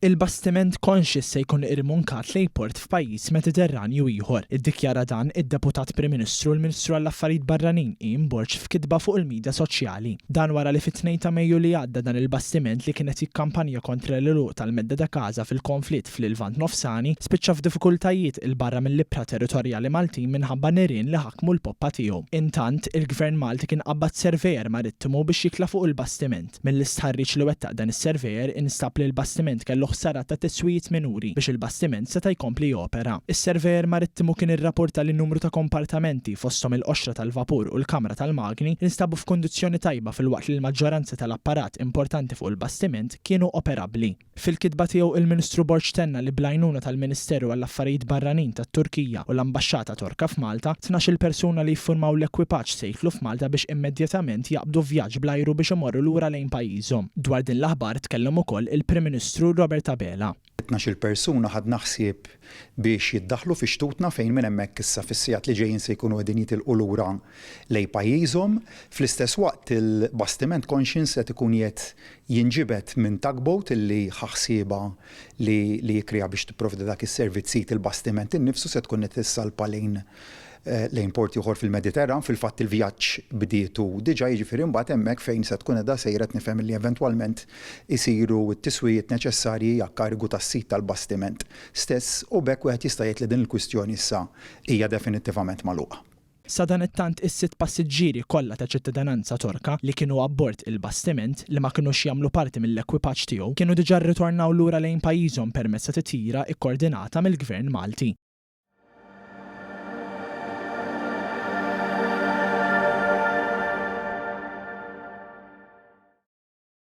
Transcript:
Il-bastiment Conscious se jkun irmunkat lejn port f'pajjiż Mediterranju ieħor. Iddikjara dan id-Deputat Prim Ministru l-Ministru għall-Affarijiet Barranin Ian Burge f'kitba fuq il-midja soċjali. Dan wara li fit-2 ta' Mejju li għadda dan il-bastiment li kienet jikkampanja kontra l-għluq tal-medda ta' Gaza fil-konflitt fl-Lvant Nofsani spiċċa f'diffikultajiet il-barra mill-libra territorjali Maltin minħabba nirien li ħakmu l-poppa tiegħu. Intant, il-Gvern Malti kien qabbad servejer marittimu biex jikla fuq il-bastiment. Mill-istħarriġ li wettaq dan is-servejer instab li l-bastiment kellu ħsara ta' tiswijiet minuri biex il-bastiment seta' jkompli jopera. Is-servejer marittimu kien irrapporta li n-numru ta' kompartamenti fosthom il-qoxra tal-vapur u l-kamra tal-magni instabu f'kundizzjoni tajba fil-waqt li l-maġġoranza tal-apparat importanti fuq il-bastiment kienu operabbli. Fil-kitba tiegħu il-Ministru Burge tenna li blajnuna tal-Ministeru għall-Affarijiet Barranin tat-Turkija u l-Ambaxxata Torka f'Malta 12 persuna li jiffurmaw l-ekwipaġġ se jitlu f'Malta biex immedjatament jaqbdu vjaġġ bl-ajru biex imorru lura lejn pajjiżhom. Dwar din l-aħbar tkellem ukoll il-Prim Ministru Robert Abela. 12 persuna ħadna ħsieb biex jiddaħlu fi xtutna fejn minn hemmhekk issa fis-sigħat li ġejjin se jkunu qegħdin jitilqu lura lejn pajjiżhom. Fl-istess waqt il-bastiment Conscious qed ikun qed jinġibed minn tugboat illi ħaħsieba li jikkrea biex tipprovdi dak is-servizzit il-bastiment innifsu se tkun qed tissalpa lejn port ieħor fil-Mediterran. Fil-fatt il-vjaġġ bdietu diġà jiġifieri mbagħad hemmhekk fejn se tkun qiegħda sejra nifhem li eventwalment isiru t-tiswijiet neċessarji għall-karigu tas-sit tal-bastiment stess u bekk wieħed jista' jgħid li din il-kwistjoni issa hija definittivament magħluqa. Sa dan it-tant is-sitt passiġġieri kollha ta' ċittadinanza Torka li kienu abbord il-bastiment li ma kinux jagħmlu parti mill-ekwipaġġ tiegħu kienu diġà rritornaw lura lejn pajjiżhom permezz ta' titjira kkoordinata mill-Gvern Malti.